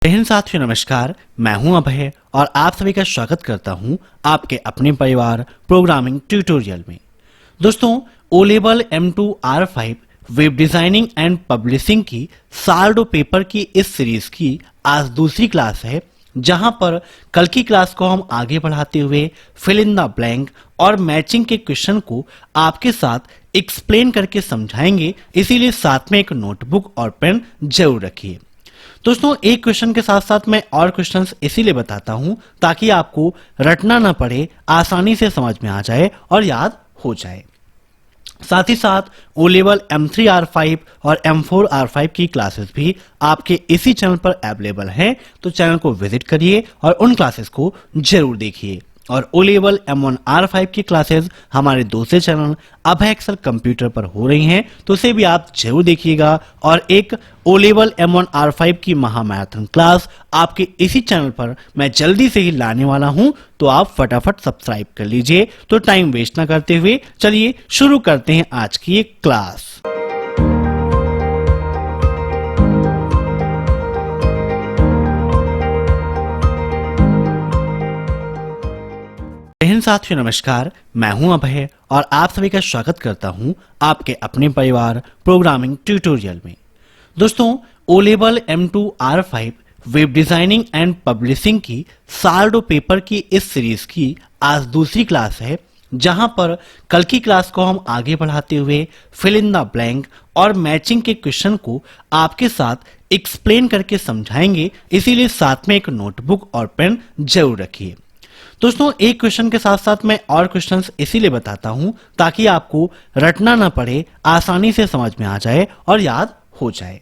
बहन साथियों नमस्कार, मैं हूं अभय और आप सभी का स्वागत करता हूं आपके अपने परिवार प्रोग्रामिंग ट्यूटोरियल में। दोस्तों, O level M2 R5 web designing and publishing की साल पेपर की इस सीरीज की आज दूसरी क्लास है, जहां पर कल की क्लास को हम आगे बढ़ाते हुए फिल इन द ब्लैंक और मैचिंग के क्वेश्चन को आपके साथ एक्सप्लेन करके समझाएंगे। इसीलिए साथ में एक नोटबुक और पेन जरूर रखिए। दोस्तों, एक क्वेश्चन के साथ साथ मैं और क्वेश्चंस इसीलिए बताता हूं ताकि आपको रटना ना पड़े, आसानी से समझ में आ जाए और याद हो जाए। साथ ही साथ ओ लेवल M3 R5 और M4 R5 की क्लासेस भी आपके इसी चैनल पर अवेलेबल हैं, तो चैनल को विजिट करिए और उन क्लासेस को जरूर देखिए। और ओ लेवल M1 R5 की क्लासेस हमारे दूसरे चैनल अभय एक्सेल कंप्यूटर पर हो रही हैं, तो उसे भी आप जरूर देखिएगा। और एक ओ लेवल M1 R5 की महामैराथन क्लास आपके इसी चैनल पर मैं जल्दी से ही लाने वाला हूं, तो आप फटाफट सब्सक्राइब कर लीजिए। तो टाइम वेस्ट ना करते हुए चलिए शुरू करते हैं आज की एक क्लास। बहन साथियों नमस्कार, मैं हूं अभय और आप सभी का स्वागत करता हूं आपके अपने परिवार प्रोग्रामिंग ट्यूटोरियल में। दोस्तों, O level M2 R5 web designing and publishing की साल पेपर की इस सीरीज की आज दूसरी क्लास है, जहां पर कल की क्लास को हम आगे बढ़ाते हुए फिल इन द ब्लैंक और मैचिंग के क्वेश्चन को आपके साथ एक्सप्लेन करके समझाएंगे। इसीलिए साथ में एक नोटबुक और पेन जरूर रखिए। दोस्तों, एक क्वेश्चन के साथ साथ मैं और क्वेश्चंस इसीलिए बताता हूं ताकि आपको रटना ना पड़े, आसानी से समझ में आ जाए और याद हो जाए।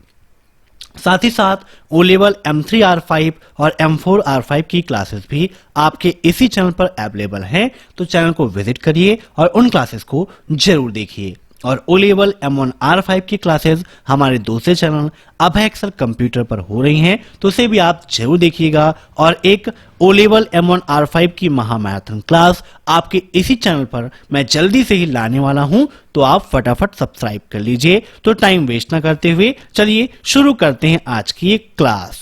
साथ ही साथ ओ लेवल M3 R5 और M4 R5 की क्लासेस भी आपके इसी चैनल पर अवेलेबल हैं, तो चैनल को विजिट करिए और उन क्लासेस को जरूर देखिए। और ओ लेवल M1 R5 की क्लासेस हमारे दूसरे चैनल अभय एक्सेल कंप्यूटर पर हो रही हैं, तो उसे भी आप जरूर देखिएगा। और एक ओ लेवल M1 R5 की महामैराथन क्लास आपके इसी चैनल पर मैं जल्दी से ही लाने वाला हूं, तो आप फटाफट सब्सक्राइब कर लीजिए। तो टाइम वेस्ट ना करते हुए चलिए शुरू करते हैं आज की एक क्लास।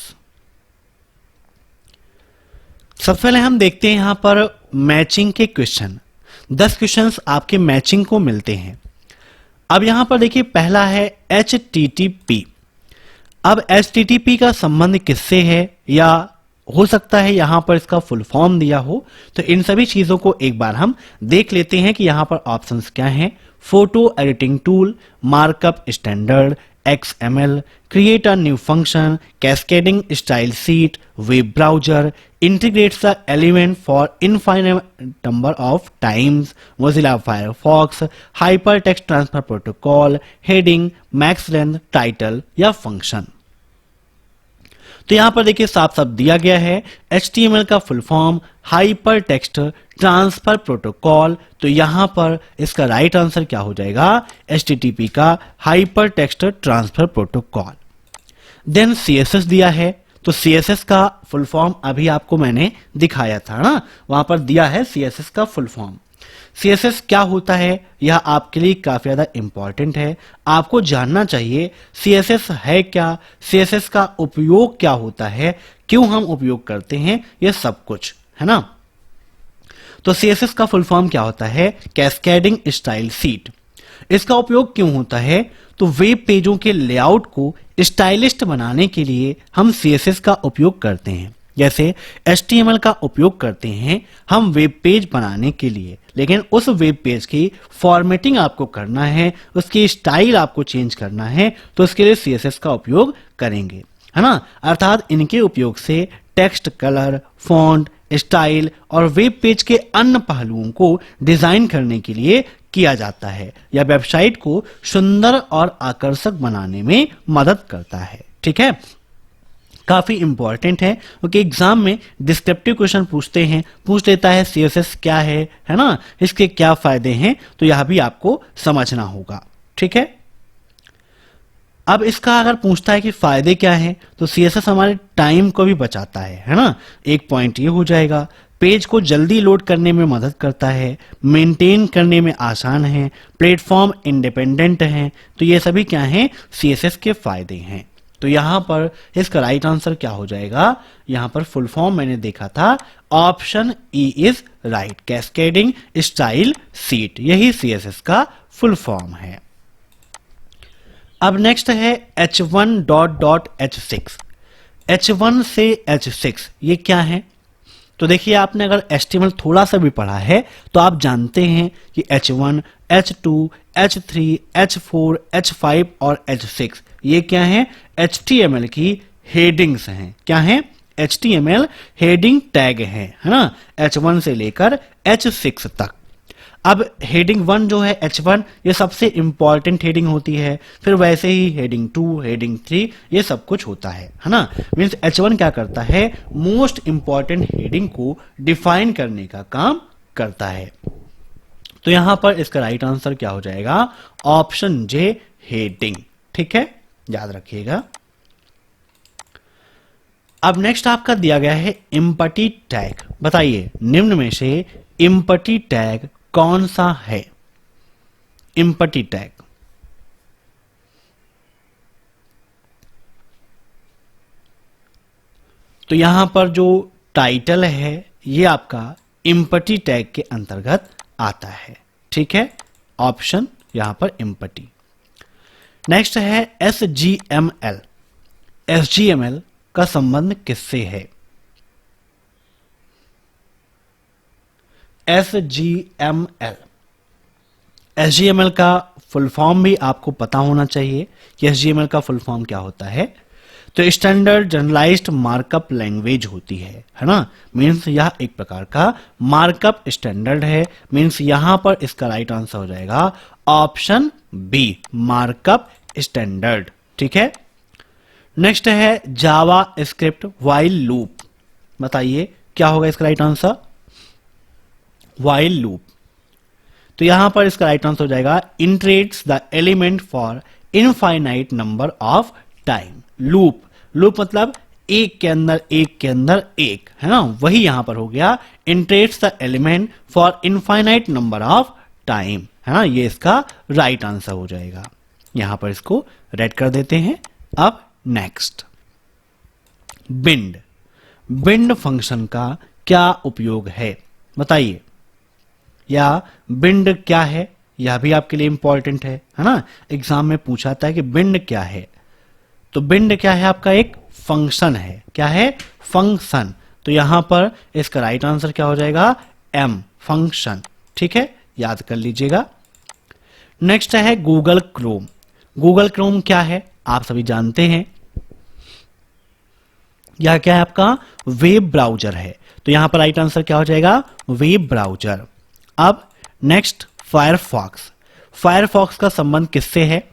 सबसे पहले हम देखते हैं यहां पर मैचिंग के क्वेश्चन। 10 क्वेश्चंस आपके मैचिंग को मिलते हैं। अब यहां पर देखिए, पहला है HTTP। अब HTTP का संबंध किससे है, या हो सकता है यहां पर इसका फुल फॉर्म दिया हो, तो इन सभी चीजों को एक बार हम देख लेते हैं कि यहां पर ऑप्शंस क्या हैं। Photo editing tool, markup standard, XML, create a new function, cascading style sheet, web browser, integrates the element for infinite number of times, Mozilla Firefox, hypertext transfer protocol, heading, max length, title या function। तो यहां पर देखिए साफ साफ दिया गया है HTML का full form hyper text transfer protocol. तो यहां पर इसका राइट आंसर क्या हो जाएगा, HTTP का hyper text transfer protocol. Then CSS दिया है, तो CSS का फुल फॉर्म अभी आपको मैंने दिखाया था ना, वहां पर दिया है CSS का फुल फॉर्म। CSS क्या होता है, यह आपके लिए काफी ज्यादा इंपॉर्टेंट है, आपको जानना चाहिए CSS है क्या, CSS का उपयोग क्या होता है, क्यों हम उपयोग करते हैं, यह सब कुछ है ना। तो CSS का फुल फॉर्म क्या होता है, कैस्केडिंग स्टाइल शीट। इसका उपयोग क्यों होता है, तो वेब पेजों के लेआउट को स्टाइलिस्ट बनाने के लिए हम CSS का उपयोग करते हैं। जैसे HTML का उपयोग करते हैं हम वेब पेज बनाने के लिए, लेकिन उस वेब पेज की फॉर्मेटिंग आपको करना है, उसकी स्टाइल आपको चेंज करना है, तो उसके लिए CSS का उपयोग करेंगे, है ना। अर्थात इनके उपयोग से टेक्स्ट, कलर, फॉन्ट, स्टाइल और वेब पेज के अन्य पहलुओं को डिजाइन करने के लिए किया जाता है, या वेबसाइट को सुंदर और आकर्षक बनाने में मदद करता है। ठीक है, काफी इंपॉर्टेंट है, क्योंकि एग्जाम में डिस्क्रिप्टिव क्वेश्चन पूछ लेता है CSS क्या है ना, इसके क्या फायदे हैं, तो यह भी आपको समझना होगा। ठीक है, अब इसका अगर पूछता है कि फायदे क्या हैं, तो CSS हमारे टाइम को भी बचाता है ना। एक पॉइंट ये हो जाएगा, पेज को जल्दी लोड करने में मदद करता है, मेंटेन करने में आसान है, प्लेटफॉर्म इंडिपेंडेंट है, तो ये सभी क्या हैं, CSS के फायदे हैं। तो यहां पर इसका राइट आंसर क्या हो जाएगा, यहां पर फुल फॉर्म मैंने देखा था, option E is right, cascading style seat, यही CSS का फुल फॉर्म है। अब नेक्स्ट है H1.H6। H1 से H6 ये क्या है? तो देखिए, आपने अगर HTML थोड़ा सा भी पढ़ा है तो आप जानते हैं कि H1, H2, H3, H4, H5 और H6 ये क्या है? HTML की हेडिंग्स हैं। क्या है? HTML हेडिंग टैग है ना, H1 से लेकर H6 तक। अब हेडिंग 1 जो है H1 ये सबसे इंपॉर्टेंट हेडिंग होती है, फिर वैसे ही हेडिंग 2, हेडिंग 3 ये सब कुछ होता है ना। मींस H1 क्या करता है, मोस्ट इंपॉर्टेंट हेडिंग को डिफाइन करने का काम करता है। तो यहां पर इसका राइट आंसर क्या हो जाएगा, ऑप्शन जे हेडिंग। ठीक है, याद रखिएगा। अब नेक्स्ट आपका दिया गया है एम्पटी टैग। बताइए निम्न में से एम्पटी टैग कौन सा है? एम्पटी टैग, तो यहां पर जो टाइटल है ये आपका एम्पटी टैग के अंतर्गत आता है। ठीक है, ऑप्शन यहां पर एम्पटी। नेक्स्ट है SGML। SGML का संबंध किससे है? SGML, SGML का फुल फॉर्म भी आपको पता होना चाहिए कि SGML का फुल फॉर्म क्या होता है। तो स्टैंडर्ड जनरलाइज्ड मार्कअप लैंग्वेज होती है ना। मीन्स यह एक प्रकार का मार्कअप स्टैंडर्ड है। मीन्स यहां पर इसका राइट आंसर हो जाएगा ऑप्शन बी, मार्कअप स्टैंडर्ड। ठीक है, नेक्स्ट है जावा स्क्रिप्ट व्हाइल लूप। बताइए क्या होगा इसका राइट आंसर, व्हाइल लूप। तो यहां पर इसका राइट आंसर हो जाएगा iterates the element for infinite number of time. Loop, loop मतलब एक के अंदर एक के अंदर एक, है ना, वही यहां पर हो गया iterates the element for infinite number of time, है ना, ये इसका राइट आंसर हो जाएगा। यहां पर इसको रेड कर देते हैं। अब नेक्स्ट, बिंड। बिंड फंक्शन का क्या उपयोग है? बताइए, या बिंड क्या है, यह भी आपके लिए इंपॉर्टेंट है ना। एग्जाम में पूछा था कि बिंड क्या है, तो बिंड क्या है, आपका एक फंक्शन है। क्या है? फंक्शन। तो यहां पर इसका राइट आंसर क्या हो जाएगा, एम, फंक्शन। ठीक है, याद कर लीजिएगा। नेक्स्ट है गूगल क्रोम। गूगल क्रोम क्या है, आप सभी जानते हैं। यह क्या है, आपका वेब ब्राउजर है। तो यहां पर राइट आंसर क्या हो जाएगा, वेब ब्राउजर। अब नेक्स्ट फायरफॉक्स। फायरफॉक्स का संबंध किससे है?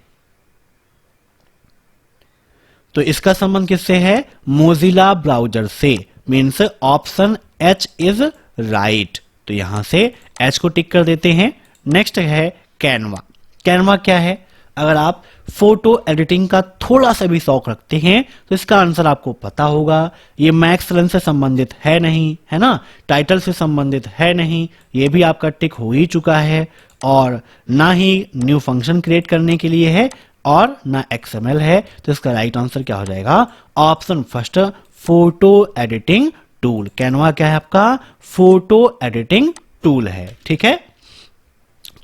तो इसका संबंध किससे है, मोजिला ब्राउजर से। Means option H is right. तो यहां से एच को टिक कर देते हैं। नेक्स्ट है कैनवा। कैनवा क्या है? अगर आप फोटो एडिटिंग का थोड़ा सा भी शौक रखते हैं तो इसका आंसर आपको पता होगा। ये मैक्स रन से संबंधित है नहीं, है ना, टाइटल से संबंधित है नहीं, ये भी आपका टिक हो ही चुका है। और ना ही न्यू फंक्शन क्रिएट करने के लिए है और ना XML है। तो इसका राइट आंसर क्या हो जाएगा, option first, photo editing tool. Canva क्या है, आपका फोटो एडिटिंग टूल है। ठीक है,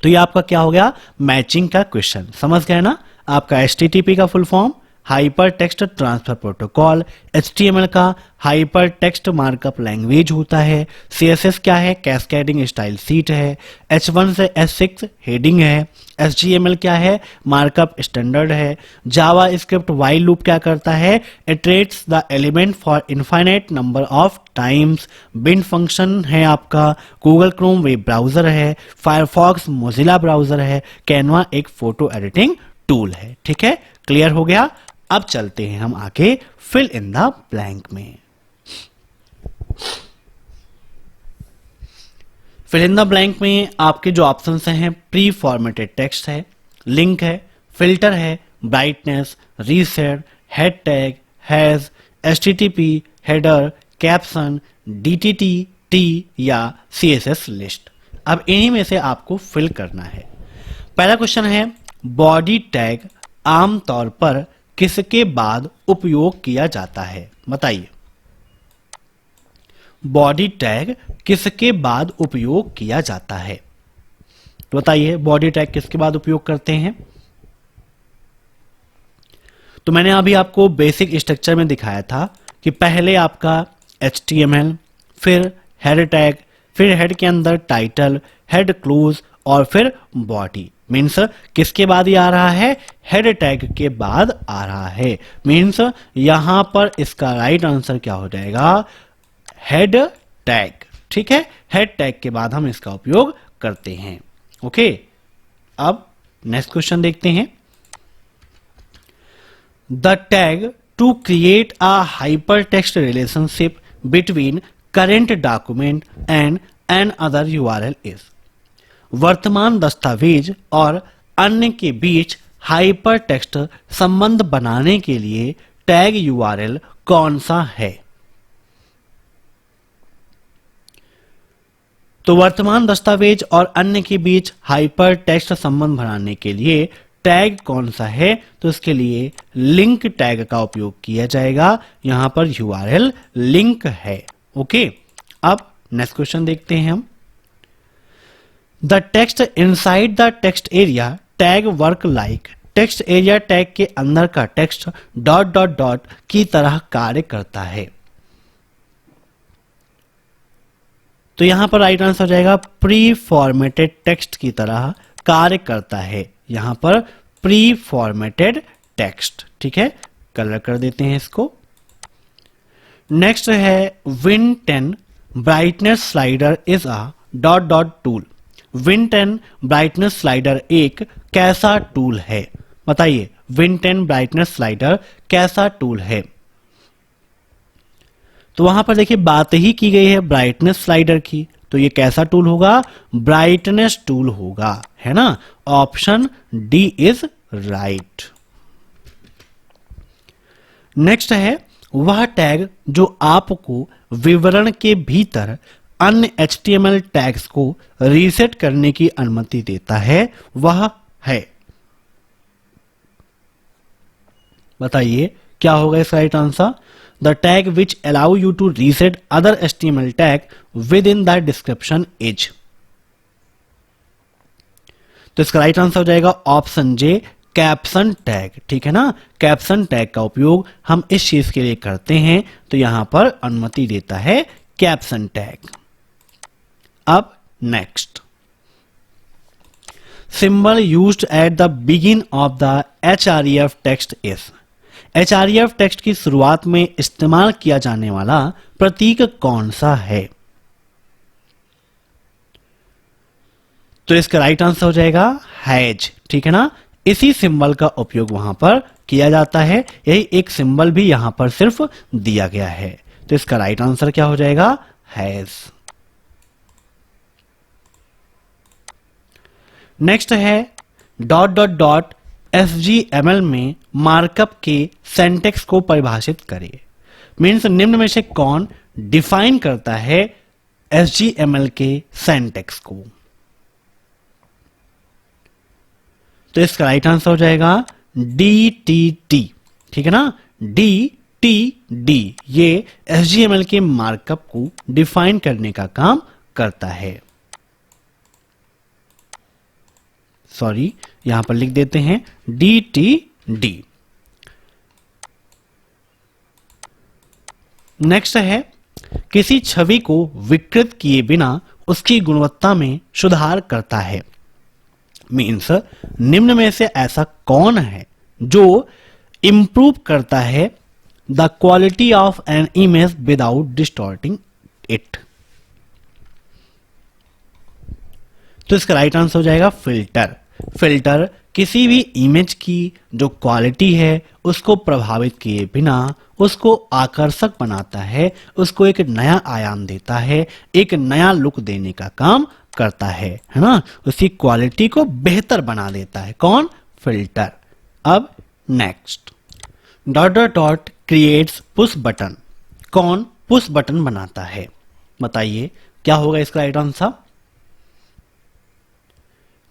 तो ये आपका क्या हो गया, मैचिंग का क्वेश्चन। समझ गए ना। आपका HTTP का full form hyper text transfer protocol, HTML का हाइपर टेक्स्ट मार्कअप लैंग्वेज होता है, CSS क्या है, कैस्केडिंग स्टाइल सीट है, H1 से H6 हेडिंग है, SGML क्या है, मार्कअप स्टैंडर्ड है, जावा स्क्रिप्ट व्हाइल लूप क्या करता है, iterates the element for infinite number of times, bind function है आपका, गूगल क्रोम वेब ब्राउजर है, फायरफॉक्स मोजिला ब्राउजर है, कैनवा एक फोटो एडिटिंग टूल है। ठीक है, क्लियर हो गया। अब चलते हैं हम आगे फिल इन द ब्लैंक में। फिल इन द ब्लैंक में आपके जो ऑप्शंस हैं, प्री फॉर्मेटेड टेक्स्ट है, लिंक है, फिल्टर है, brightness, reset, head tag, has, HTTP, header, caption, DTT या CSS लिस्ट। अब इन्हीं में से आपको फिल करना है। पहला क्वेश्चन है, बॉडी टैग आमतौर पर किसके बाद उपयोग किया जाता है? बताइए। बॉडी टैग किसके बाद उपयोग किया जाता है? बताइए, बॉडी टैग किसके बाद उपयोग करते हैं? तो मैंने अभी आपको बेसिक स्ट्रक्चर में दिखाया था कि पहले आपका HTML, फिर हेड टैग, फिर हेड के अंदर टाइटल, हेड क्लोज और फिर बॉडी। मीन्स किसके बाद ये आ रहा है? हेड टैग के बाद आ रहा है। मीन्स यहां पर इसका राइट आंसर क्या हो जाएगा? Head tag. ठीक है, हेड टैग के बाद हम इसका उपयोग करते हैं। ओके, अब नेक्स्ट क्वेश्चन देखते हैं। The tag to create a hypertext relationship between current document and an other URL is. वर्तमान दस्तावेज और अन्य के बीच हाइपरटेक्स्ट संबंध बनाने के लिए टैग URL कौन सा है? तो वर्तमान दस्तावेज और अन्य के बीच हाइपरटेक्स्ट संबंध बनाने के लिए टैग कौन सा है? तो इसके लिए लिंक टैग का उपयोग किया जाएगा। यहां पर URL लिंक है। ओके, अब नेक्स्ट क्वेश्चन देखते हैं हम। The text inside the text area tag work like. Text area tag के अंदर का टेक्स्ट डॉट डॉट डॉट की तरह कार्य करता है। तो यहां पर राइट आंसर हो जाएगा प्री फॉर्मेटेड टेक्स्ट की तरह कार्य करता है। यहां पर प्री फॉर्मेटेड टेक्स्ट। ठीक है, कलर कर देते हैं इसको। नेक्स्ट है win 10 brightness slider is a dot dot tool. Win 10 brightness slider एक कैसा टूल है? बताइए, विन 10 ब्राइटनेस स्लाइडर कैसा टूल है? तो वहां पर देखिए बात ही की गई है ब्राइटनेस स्लाइडर की, तो ये कैसा टूल होगा? ब्राइटनेस टूल होगा, है ना। Option D is right. Next है वह टैग जो आपको विवरण के भीतर अन्य HTML टैग्स को रीसेट करने की अनुमति देता है, वह है। बताइए क्या होगा इसका right answer? The tag which allow you to reset other HTML tag with in the description is. तो इसका राइट आंसर हो जाएगा ऑप्शन जे, कैप्शन टैग। ठीक है ना, कैप्शन टैग का उपयोग हम इस चीज के लिए करते हैं, तो यहां पर अनुमति देता है कैप्शन टैग। अब next, symbol used at the begin of the href text is. href text की शुरुआत में इस्तेमाल किया जाने वाला प्रतीक कौन सा है? तो इसका राइट आंसर हो जाएगा हैज। ठीक है ना, इसी सिंबल का उपयोग वहां पर किया जाता है। यही एक सिंबल भी यहां पर सिर्फ दिया गया है, तो इसका राइट आंसर क्या हो जाएगा? हैज। नेक्स्ट है डॉट डॉट डॉट HTML में मार्कअप के सिंटैक्स को परिभाषित करें। मीन्स निम्न में से कौन डिफाइन करता है HTML के सिंटैक्स को? तो इसका राइट आंसर हो जाएगा DTT। ठीक है ना, DTD ये HTML के मार्कअप को डिफाइन करने का काम करता है। सॉरी, यहां पर लिख देते हैं DTD। नेक्स्ट है किसी छवि को विकृत किए बिना उसकी गुणवत्ता में सुधार करता है। मीन्स निम्न में से ऐसा कौन है जो इंप्रूव करता है the quality of an image without distorting it? तो इसका राइट आंसर हो जाएगा फिल्टर। फिल्टर किसी भी इमेज की जो क्वालिटी है उसको प्रभावित किए बिना उसको आकर्षक बनाता है, उसको एक नया आयाम देता है, एक नया लुक देने का काम करता है ना, उसकी क्वालिटी को बेहतर बना देता है। कौन? फिल्टर। अब next, dot dot dot creates push button. कौन पुश बटन बनाता है? बताइए क्या होगा इसका राइट आंसर?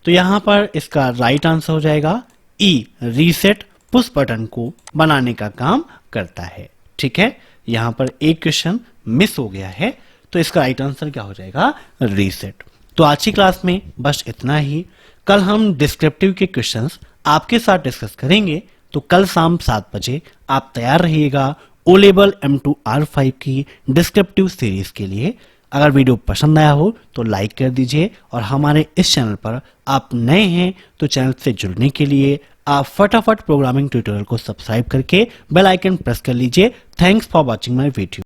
तो यहां पर इसका राइट आंसर हो जाएगा ई, रीसेट पुश बटन को बनाने का काम करता है। ठीक है, यहां पर एक क्वेश्चन मिस हो गया है, तो इसका राइट आंसर क्या हो जाएगा, रीसेट। तो आज की क्लास में बस इतना ही। कल हम डिस्क्रिप्टिव के क्वेश्चंस आपके साथ डिस्कस करेंगे, तो कल शाम 7 बजे आप तैयार रहिएगा ओ लेवल M2 R5 की डिस्क्रिप्टिव सीरीज के लिए। अगर वीडियो पसंद आया हो तो लाइक कर दीजिए, और हमारे इस चैनल पर आप नए हैं तो चैनल से जुड़ने के लिए आप फटाफट प्रोग्रामिंग ट्यूटोरियल को सब्सक्राइब करके बेल आइकन प्रेस कर लीजिए। Thanks for watching my video.